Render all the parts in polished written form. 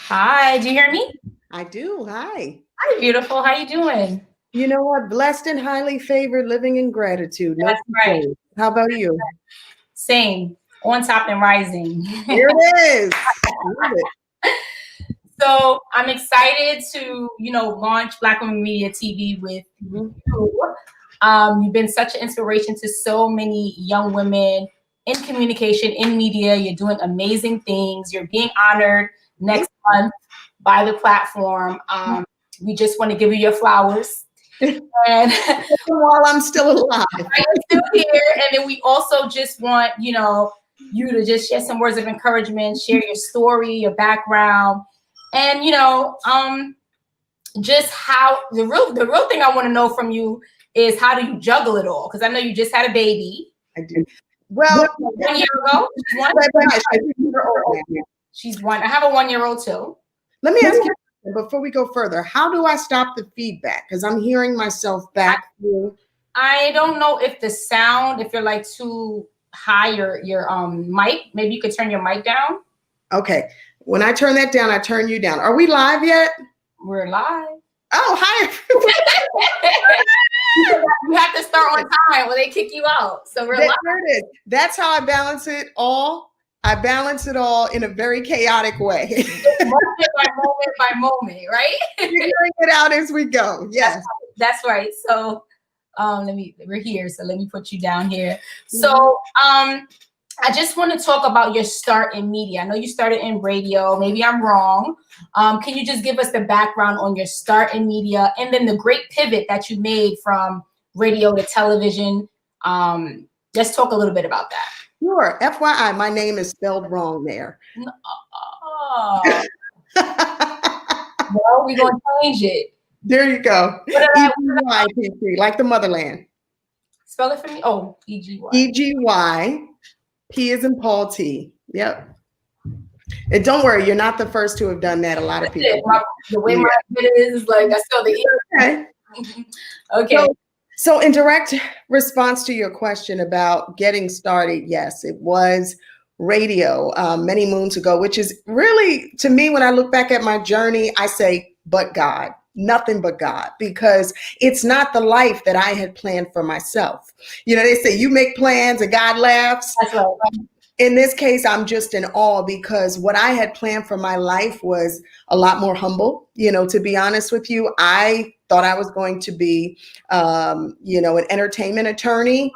Hi, do you hear me? I do. Hi. Hi, beautiful. How you doing? You know what? Blessed and highly favored, living in gratitude. No That's right. complaints. How about you? Same. On top and rising. Here it is. Love it. So I'm excited to, launch Black Women Media TV with Mhm. you. You've been such an inspiration to so many young women in communication, in media. You're doing amazing things. You're being honored next month by the platform. We just want to give you your flowers. And While I'm still alive. I'm still here. And then we also just want, you to just share some words of encouragement, share your story, your background, and just how the real thing I want to know from you is how do you juggle it all? Because I know you just had a baby. I do. Well, 1 year ago. She's one. I have a 1-year-old too. Let me ask you before we go further, how do I stop the feedback? Because I'm hearing myself back through. I don't know if the sound, if you're like too high, your mic, maybe you could turn your mic down. Okay. When I turn that down, I turn you down. Are we live yet? We're live. Oh, hi. You have to start on time or they kick you out. So we're live. There it is. That's how I balance it all. I balance it all in a very chaotic way. Moment by moment, right? Figuring it out as we go. Yes. That's right. So we're here. So let me put you down here. So I just want to talk about your start in media. I know you started in radio. Maybe I'm wrong. Can you just give us the background on your start in media and then the great pivot that you made from radio to television? Let's talk a little bit about that. Sure. FYI, my name is spelled wrong there. Oh. Well, we're going to change it. There you go. E-G-Y, like the motherland. Spell it for me. Oh, E-G-Y. E-G-Y. P is in Paul T. Yep. And don't worry, you're not the first to have done that. A lot of people. The way my it is like I spelled the E. Okay. Okay. So in direct response to your question about getting started, yes, it was radio many moons ago, which is really, to me, when I look back at my journey, I say, but God. Nothing but God, because it's not the life that I had planned for myself. You know, they say you make plans and God laughs. That's right. In this case, I'm just in awe because what I had planned for my life was a lot more humble. You know, to be honest with you, I thought I was going to be, an entertainment attorney.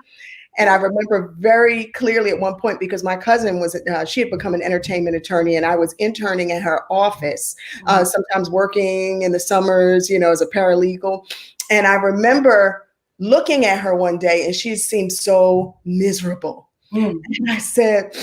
And I remember very clearly at one point because my cousin she had become an entertainment attorney and I was interning at her office, sometimes working in the summers, as a paralegal. And I remember looking at her one day and she seemed so miserable. And I said,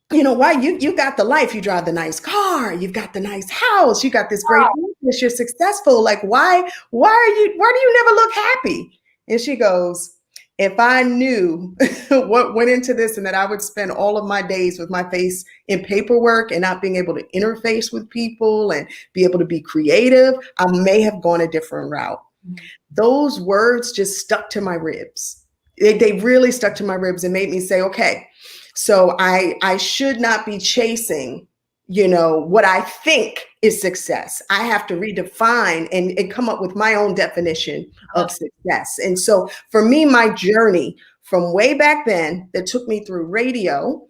why you got the life, you drive the nice car, you've got the nice house, you got this great business, you're successful. Like, why do you never look happy? And she goes, if I knew what went into this and that I would spend all of my days with my face in paperwork and not being able to interface with people and be able to be creative, I may have gone a different route. Those words just stuck to my ribs. They really stuck to my ribs and made me say, okay, so I should not be chasing, what I think is success. I have to redefine and come up with my own definition of success. And so for me, my journey from way back then that took me through radio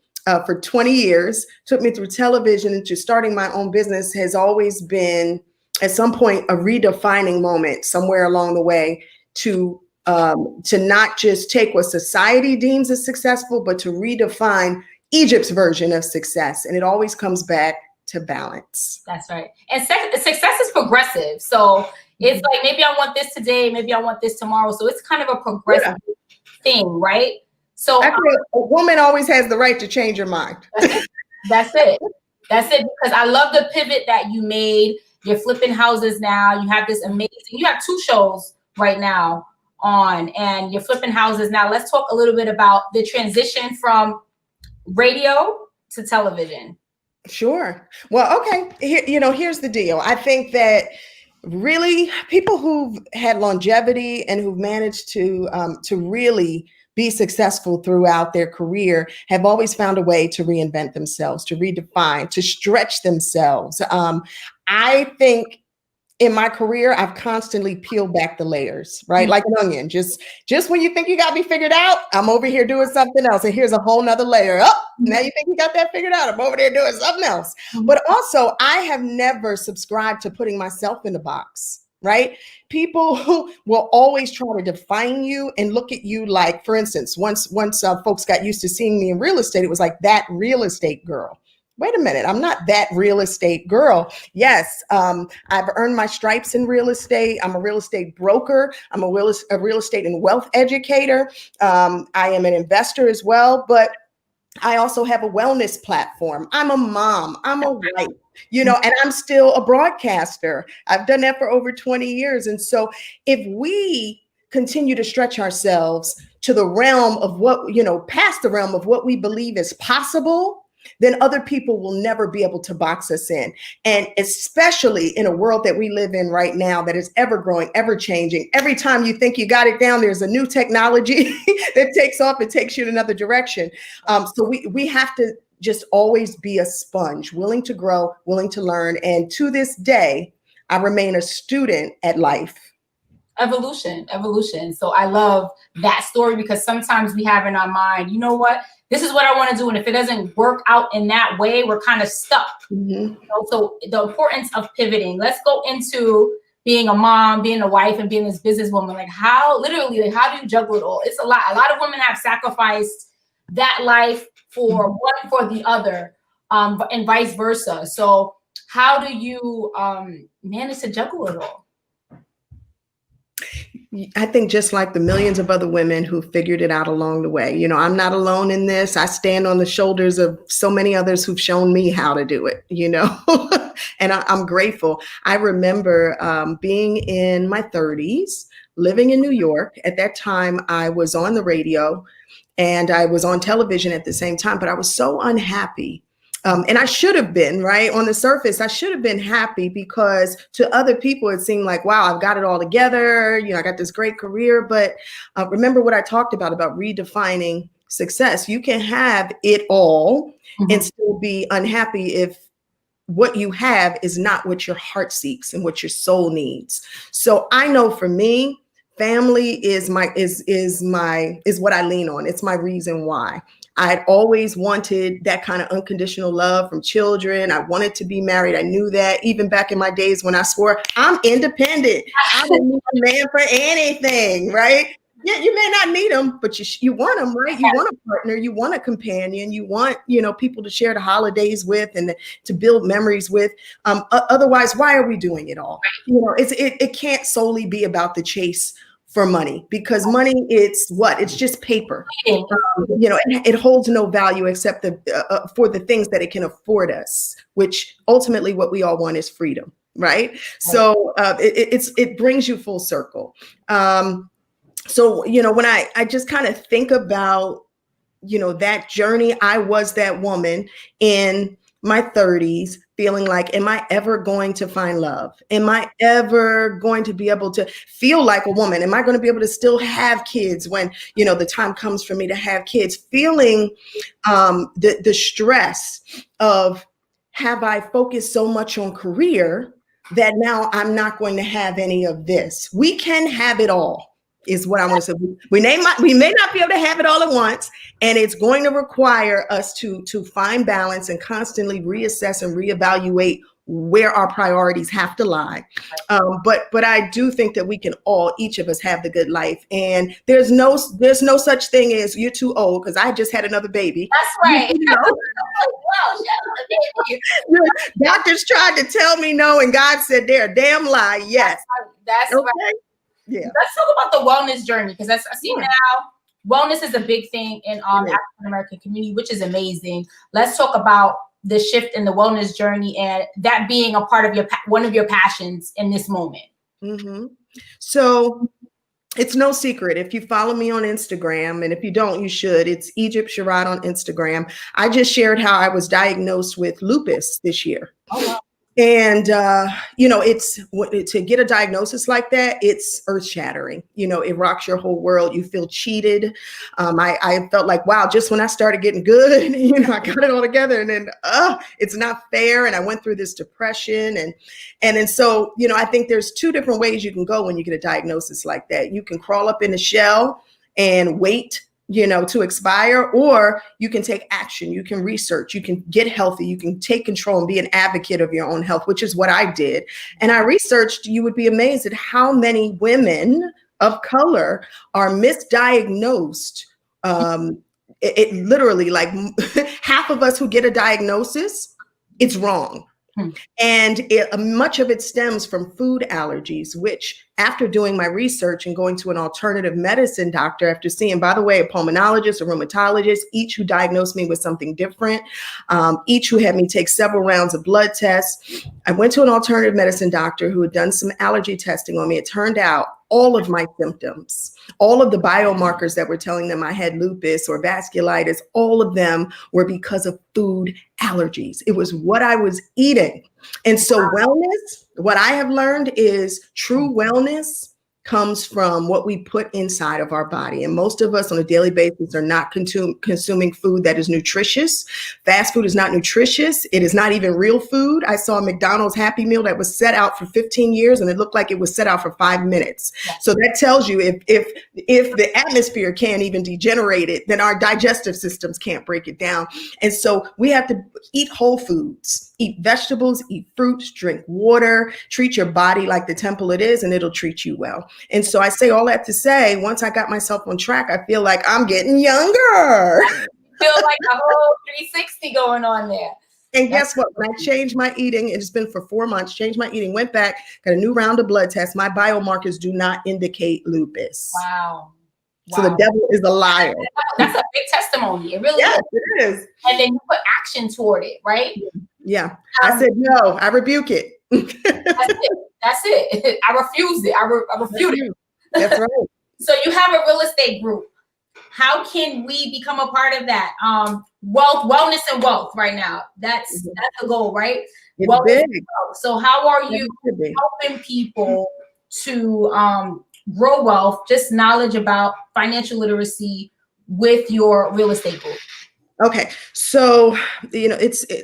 for 20 years, took me through television into starting my own business has always been at some point a redefining moment somewhere along the way to not just take what society deems as successful, but to redefine Egypt's version of success. And it always comes back to balance. That's right. And success is progressive. So it's like, maybe I want this today, maybe I want this tomorrow. So it's kind of a progressive thing, right? So actually, a woman always has the right to change her mind. That's it. Because I love the pivot that you made. You're flipping houses now. You have this you have 2 shows right now on and you're flipping houses now. Let's talk a little bit about the transition from radio to television. Sure. Well, okay. Here's the deal. I think that Really, people who've had longevity and who've managed to really be successful throughout their career have always found a way to reinvent themselves, to redefine, to stretch themselves. I think in my career, I've constantly peeled back the layers, right? Like an onion. Just when you think you got me figured out, I'm over here doing something else. And here's a whole nother layer. Oh, now you think you got that figured out. I'm over there doing something else. But also, I have never subscribed to putting myself in a box, right? People who will always try to define you and look at you like, for instance, once folks got used to seeing me in real estate, it was like that real estate girl. Wait a minute, I'm not that real estate girl. Yes, I've earned my stripes in real estate. I'm a real estate broker. I'm a real estate and wealth educator. I am an investor as well, but I also have a wellness platform. I'm a mom. I'm a wife, and I'm still a broadcaster. I've done that for over 20 years. And so if we continue to stretch ourselves to the realm of what, past the realm of what we believe is possible, then other people will never be able to box us in. And especially in a world that we live in right now that is ever growing, ever changing. Every time you think you got it down, there's a new technology that takes off and takes you in another direction. So we have to just always be a sponge, willing to grow, willing to learn. And to this day, I remain a student at life. Evolution. So I love that story because sometimes we have in our mind, you know what? This is what I want to do. And if it doesn't work out in that way, we're kind of stuck. So the importance of pivoting. Let's go into being a mom, being a wife, and being this businesswoman. Like how do you juggle it all? It's a lot. A lot of women have sacrificed that life for one for the other, and vice versa. So how do you manage to juggle it all? I think just like the millions of other women who figured it out along the way, I'm not alone in this. I stand on the shoulders of so many others who've shown me how to do it, and I'm grateful. I remember being in my 30s, living in New York. At that time, I was on the radio and I was on television at the same time, but I was so unhappy. And I should have been, right? On the surface, I should have been happy because to other people, it seemed like, wow, I've got it all together. I got this great career. But remember what I talked about redefining success. You can have it all and still be unhappy if what you have is not what your heart seeks and what your soul needs. So I know for me, family is what I lean on. It's my reason why. I'd always wanted that kind of unconditional love from children. I wanted to be married. I knew that even back in my days when I swore I'm independent. I don't need a man for anything, right? Yeah, you may not need them, but you want them, right? You want a partner, you want a companion, you want, people to share the holidays with and to build memories with. Otherwise, why are we doing it all? It can't solely be about the chase for money, because money, it's just paper. It holds no value except for the things that it can afford us, which ultimately what we all want is freedom, right? So it brings you full circle. So when I just kind of think about that journey, I was that woman in my 30s feeling like, am I ever going to find love? Am I ever going to be able to feel like a woman? Am I going to be able to still have kids when, the time comes for me to have kids? Feeling the stress of, have I focused so much on career that now I'm not going to have any of this? We can have it all, is what I want to say. We may not be able to have it all at once, and it's going to require us to find balance and constantly reassess and reevaluate where our priorities have to lie. But I do think that we can each of us have the good life, and there's no such thing as you're too old, because I just had another baby. That's right. Doctors tried to tell me no, and God said they're a damn lie. Yes. That's okay. Right. Yeah. Let's talk about the wellness journey, because I see now wellness is a big thing in African American community, which is amazing. Let's talk about the shift in the wellness journey and that being a part of one of your passions in this moment. So it's no secret. If you follow me on Instagram, and if you don't, you should. It's Egypt Sherrod on Instagram. I just shared how I was diagnosed with lupus this year. Oh, wow. And, to get a diagnosis like that, it's earth shattering. It rocks your whole world. You feel cheated. I felt like, wow, just when I started getting good, I got it all together, and then, it's not fair. And I went through this depression. And so, I think there's two different ways you can go when you get a diagnosis like that. You can crawl up in a shell and wait to expire, or you can take action, you can research, you can get healthy, you can take control and be an advocate of your own health, which is what I did. And I researched, you would be amazed at how many women of color are misdiagnosed. It literally, like, half of us who get a diagnosis, it's wrong. And much of it stems from food allergies, which, after doing my research and going to an alternative medicine doctor, after seeing, by the way, a pulmonologist, a rheumatologist, each who diagnosed me with something different, each who had me take several rounds of blood tests, I went to an alternative medicine doctor who had done some allergy testing on me. It turned out all of my symptoms, all of the biomarkers that were telling them I had lupus or vasculitis, all of them were because of food allergies. It was what I was eating. And so wellness, what I have learned is true wellness comes from what we put inside of our body. And most of us on a daily basis are not consuming food that is nutritious. Fast food is not nutritious. It is not even real food. I saw a McDonald's Happy Meal that was set out for 15 years and it looked like it was set out for 5 minutes. So that tells you if the atmosphere can't even degenerate it, then our digestive systems can't break it down. And so we have to eat whole foods, eat vegetables, eat fruits, drink water, treat your body like the temple it is, and it'll treat you well. And so I say all that to say, once I got myself on track, I feel like I'm getting younger. Feel like a whole 360 going on there. And guess what? When I changed my eating, it's been for 4 months, changed my eating, went back, got a new round of blood tests. My biomarkers do not indicate lupus. Wow. So the devil is a liar. That's a big testimony. It really is. It is. And then you put action toward it, right? Yeah. I said, no, I rebuke it. That's it. I refuse it. I refute it. That's right. So you have a real estate group. How can we become a part of that? Wellness and wealth right now. That's the goal, right? It's big. So how are you helping people to grow wealth, just knowledge about financial literacy with your real estate group? Okay, so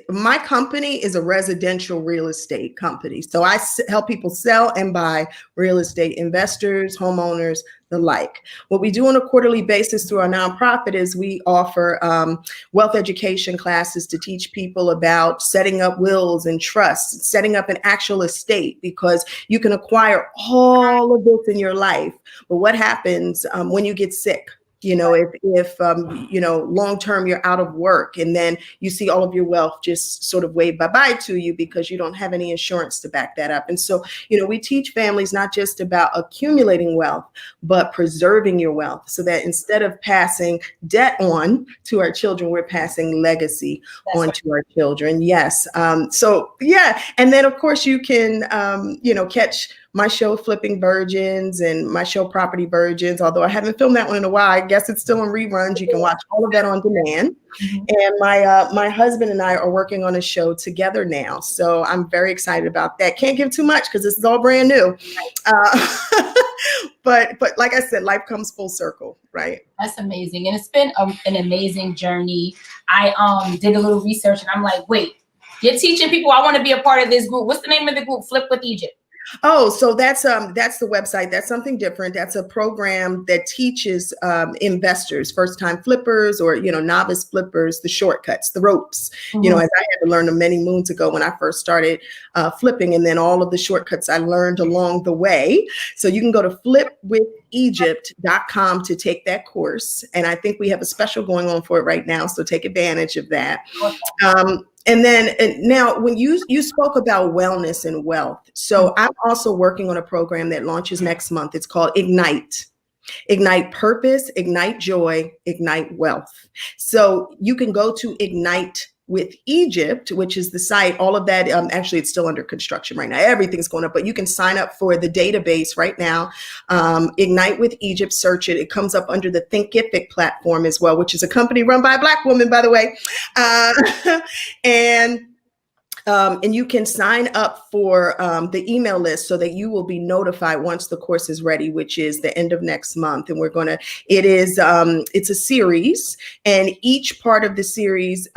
my company is a residential real estate company. So I help people sell and buy real estate, investors, homeowners, the like. What we do on a quarterly basis through our nonprofit is we offer wealth education classes to teach people about setting up wills and trusts, setting up an actual estate, because you can acquire all of this in your life. But what happens when you get sick? If long term you're out of work and then you see all of your wealth just sort of wave bye-bye to you because you don't have any insurance to back that up. And so, we teach families not just about accumulating wealth, but preserving your wealth, so that instead of passing debt on to our children, we're passing legacy on to our children. Yes. And then of course you can, catch my show Flipping Virgins and my show Property Virgins, although I haven't filmed that one in a while. I guess it's still in reruns. You can watch all of that on demand. Mm-hmm. And my husband and I are working on a show together now. So I'm very excited about that. Can't give too much because this is all brand new. But like I said, life comes full circle, right? That's amazing. And it's been an amazing journey. I did a little research and I'm like, wait, you're teaching people. I want to be a part of this group. What's the name of the group? Flip with Egypt. Oh, so that's the website. That's something different. That's a program that teaches investors, first-time flippers or, novice flippers, the shortcuts, the ropes, as I had to learn them many moons ago when I first started flipping, and then all of the shortcuts I learned along the way. So you can go to flipwithegypt.com to take that course. And I think we have a special going on for it right now. So take advantage of that. And now when you spoke about wellness and wealth, so I'm also working on a program that launches next month. It's called Ignite. Ignite purpose, ignite joy, ignite wealth. So you can go to Ignite with Egypt, which is the site. All of that, actually, it's still under construction right now. Everything's going up, but you can sign up for the database right now. Ignite with Egypt, search it. It comes up under the Thinkific platform as well, which is a company run by a Black woman, by the way. And And you can sign up for the email list so that you will be notified once the course is ready, which is the end of next month. And it's a series, and each part of the series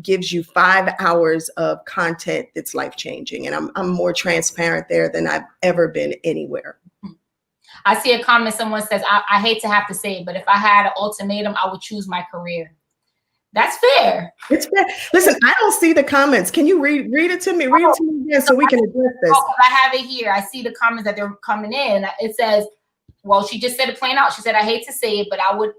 gives you 5 hours of content that's life-changing. And I'm more transparent there than I've ever been anywhere. I see a comment, someone says, I hate to have to say it, but if I had an ultimatum, I would choose my career. That's fair. It's fair. Listen, I don't see the comments. Can you read it to me? Read it to me again so we can address this. I have it here. I see the comments that they're coming in. It says, well, she just said it plain out. She said, I hate to say it, but I would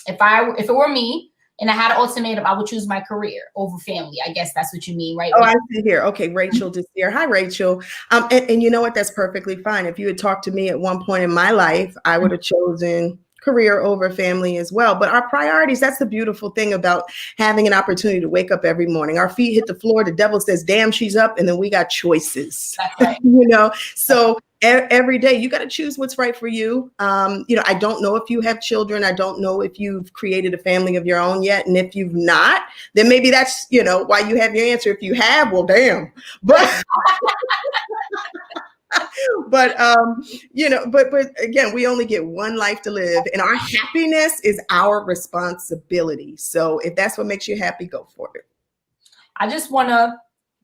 if it were me and I had an ultimatum, I would choose my career over family. I guess that's what you mean, right? Oh, I see here. Okay, Rachel just here. Hi, Rachel. And you know what? That's perfectly fine. If you had talked to me at one point in my life, I would have chosen career over family as well. But our priorities, that's the beautiful thing about having an opportunity to wake up every morning. Our feet hit the floor. The devil says, damn, she's up. And then we got choices, right. So every day you got to choose what's right for you. I don't know if you have children. I don't know if you've created a family of your own yet. And if you've not, then maybe that's, why you have your answer. If you have, well, damn. But but again, we only get one life to live, and our happiness is our responsibility. So if that's what makes you happy, go for it. I just want to,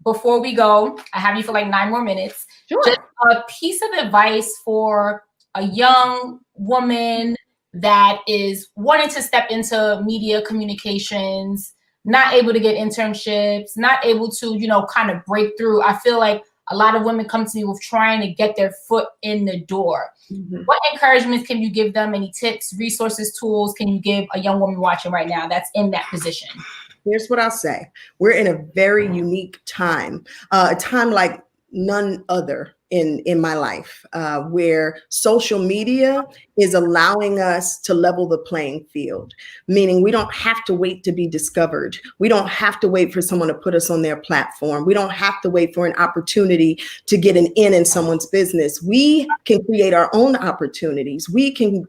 before we go, I have you for like 9 more minutes. Sure. Just a piece of advice for a young woman that is wanting to step into media communications, not able to get internships, not able to, kind of break through. I feel like a lot of women come to me with trying to get their foot in the door. Mm-hmm. What encouragements can you give them? Any tips, resources, tools can you give a young woman watching right now that's in that position? Here's what I'll say. We're in a very unique time, a time like none other in my life, where social media is allowing us to level the playing field, meaning we don't have to wait to be discovered. We don't have to wait for someone to put us on their platform. We don't have to wait for an opportunity to get an in someone's business. We can create our own opportunities. We can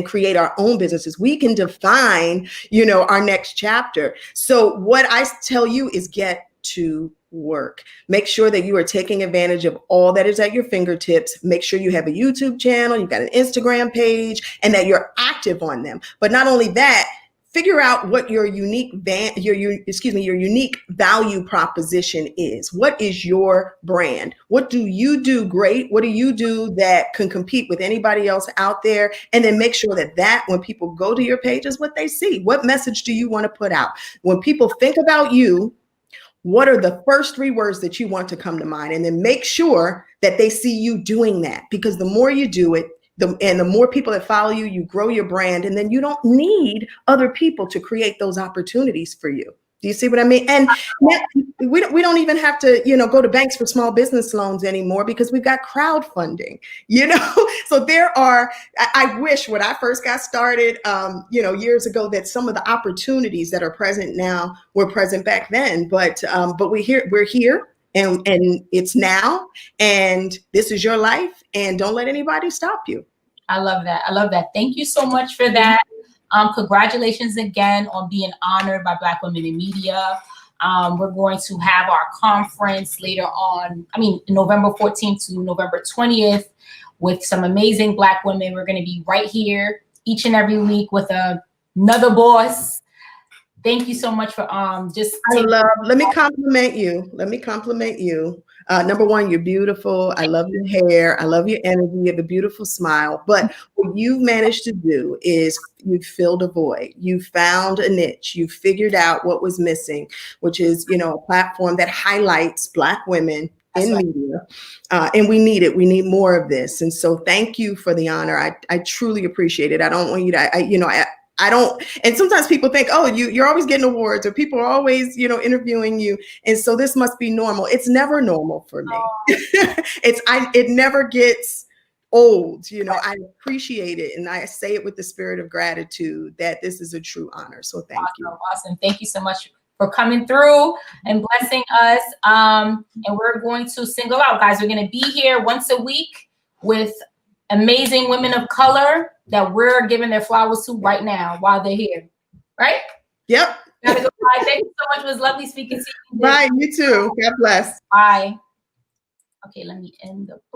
create our own businesses. We can define, our next chapter. So what I tell you is get to work. Make sure that you are taking advantage of all that is at your fingertips. Make sure you have a YouTube channel, you've got an Instagram page, and that you're active on them. But not only that, figure out what your unique value proposition is. What is your brand? What do you do great? What do you do that can compete with anybody else out there? And then make sure that when people go to your page is what they see. What message do you want to put out? When people think about you, what are the first 3 words that you want to come to mind? And then make sure that they see you doing that, because the more you do it, the more people that follow you, you grow your brand, and then you don't need other people to create those opportunities for you. Do you see what I mean? And we don't even have to, go to banks for small business loans anymore, because we've got crowdfunding, So I wish when I first got started, years ago, that some of the opportunities that are present now were present back then. But we're here and it's now, and this is your life, and don't let anybody stop you. I love that. Thank you so much for that. Congratulations again on being honored by Black Women in Media. We're going to have our conference later on, November 14th to November 20th with some amazing Black women. We're going to be right here each and every week with another boss. Thank you so much for let me compliment you. Number one, you're beautiful. I love your hair. I love your energy. You have a beautiful smile. But what you've managed to do is you've filled a void. You found a niche. You figured out what was missing, which is, a platform that highlights Black women in media. And we need it. We need more of this. And so thank you for the honor. I truly appreciate it. I don't want you to, I don't, and sometimes people think, oh, you're always getting awards, or people are always, interviewing you. And so this must be normal. It's never normal for me. It never gets old. I appreciate it. And I say it with the spirit of gratitude that this is a true honor. So thank you. Awesome. Thank you so much for coming through and blessing us. And we're going to single out, guys. We're going to be here once a week with amazing women of color that we're giving their flowers to right now while they're here. Right? Yep. Gotta go. Bye. Thank you so much. It was lovely speaking to you. Bye. You too. God bless. Bye. Okay, let me end the